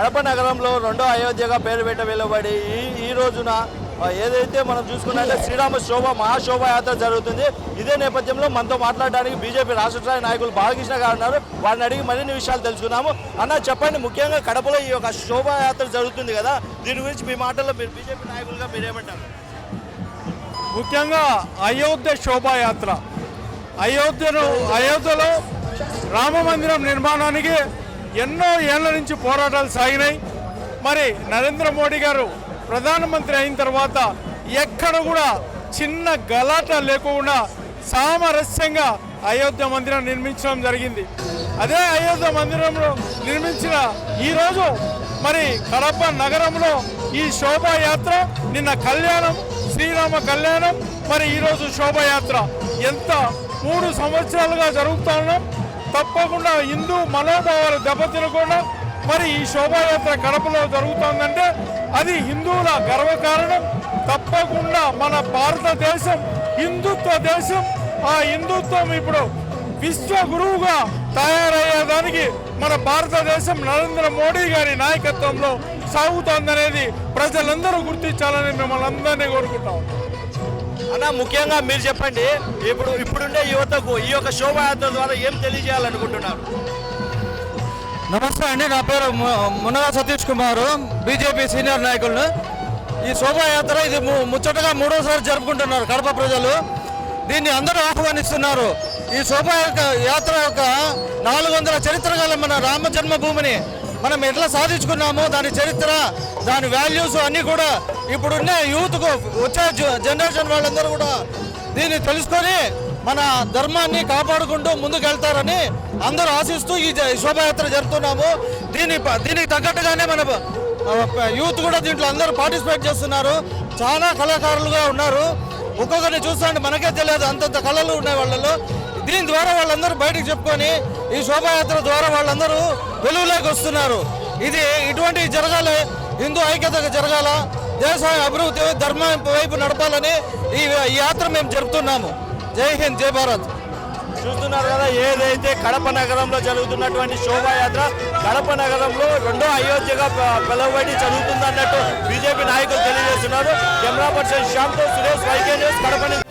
కడప నగరంలో రెండో అయోధ్యగా పేరు పెట్ట వెలువడి ఈ రోజున ఏదైతే మనం చూసుకున్నట్టే శ్రీరామ శోభ మహాశోభాయాత్ర జరుగుతుంది. ఇదే నేపథ్యంలో మనతో మాట్లాడడానికి బీజేపీ రాష్ట్ర స్థాయి నాయకులు బాలకృష్ణ గారు ఉన్నారు. వారిని అడిగి మరిన్ని విషయాలు తెలుసుకున్నాము. అన్న చెప్పండి, ముఖ్యంగా కడపలో ఈ యొక్క శోభాయాత్ర జరుగుతుంది కదా, దీని గురించి మీ మాటల్లో మీరు బీజేపీ నాయకులుగా మీరేమంటారు? ముఖ్యంగా అయోధ్య శోభాయాత్ర, అయోధ్యలో రామ మందిరం నిర్మాణానికి ఎన్నో ఏళ్ల నుంచి పోరాటాలు సాగినాయి. మరి నరేంద్ర మోడీ గారు ప్రధానమంత్రి అయిన తర్వాత ఎక్కడ కూడా చిన్న గలాట లేకుండా సామరస్యంగా అయోధ్య మందిరం నిర్మించడం జరిగింది. అదే అయోధ్య మందిరంలో నిర్మించిన ఈరోజు మరి కడప నగరంలో ఈ శోభాయాత్ర, నిన్న కళ్యాణం, శ్రీరామ కళ్యాణం, మరి ఈరోజు శోభాయాత్ర ఎంత 3 సంవత్సరాలుగా జరుగుతూ ఉన్నాం. తప్పకుండా హిందూ మనోభావాలు దెబ్బతినకుండా మరి ఈ శోభాయాత్ర కడపలో జరుగుతుందంటే అది హిందువుల గర్వకారణం. తప్పకుండా మన భారతదేశం హిందుత్వ దేశం. ఆ హిందుత్వం ఇప్పుడు విశ్వ గురువుగా తయారయ్యేదానికి మన భారతదేశం నరేంద్ర మోడీ గారి నాయకత్వంలో సాగుతోందనేది ప్రజలందరూ గుర్తించాలని మిమ్మల్ని అందరినీ కోరుకుంటాం. అన్న, ముఖ్యంగా మీరు చెప్పండి, ఇప్పుడుండే యువతకు ఈ యొక్క శోభాయాత్ర ద్వారా ఏం తెలియజేయాలనుకుంటున్నారు? నమస్తే అండి, నా పేరు మునగా సతీష్ కుమార్, బీజేపీ సీనియర్ నాయకులను. ఈ శోభాయాత్ర ఇది ముచ్చటగా 3వసారి జరుపుకుంటున్నారు కడప ప్రజలు. దీన్ని అందరూ ఆహ్వానిస్తున్నారు. ఈ శోభాయాత్ర యొక్క 400 చరిత్ర గల మన రామ జన్మభూమిని మనం ఎట్లా సాధించుకున్నాము, దాని చరిత్ర, దాని వాల్యూస్ అన్నీ కూడా ఇప్పుడున్న యూత్కు, వచ్చే జనరేషన్ వాళ్ళందరూ కూడా దీన్ని తెలుసుకొని మన ధర్మాన్ని కాపాడుకుంటూ ముందుకెళ్తారని అందరూ ఆశిస్తూ ఈ శోభాయాత్ర జరుపుతున్నాము. దీనికి తగ్గట్టుగానే మన యూత్ కూడా దీంట్లో అందరూ పార్టిసిపేట్ చేస్తున్నారు. చాలా కళాకారులుగా ఉన్నారు. ఒక్కొక్కరిని చూస్తుంటే మనకే తెలియదు అంతంత కళలు ఉన్నాయి వాళ్ళలో. దీని ద్వారా వాళ్ళందరూ బయటకు చెప్పుకొని ఈ శోభాయాత్ర ద్వారా వాళ్ళందరూ వెలుగులోకి వస్తున్నారు. ఇటువంటి జరగాలి, హిందూ ఐక్యత జరగాల, దేశ అభివృద్ధి, ధర్మం వైపు నడపాలని ఈ యాత్ర మేము జరుపుతున్నాము. జై హింద్, జై భారత్. చూస్తున్నారు కదా, ఏదైతే కడప నగరంలో జరుగుతున్నటువంటి శోభాయాత్ర కడప నగరంలో రెండో అయోధ్యగా పిలువబడి జరుగుతుందన్నట్టు బీజేపీ నాయకులు తెలియజేస్తున్నారు. కెమెరా పర్సన్ శ్యామ్తో సురేష్, వైకే న్యూస్, కడప.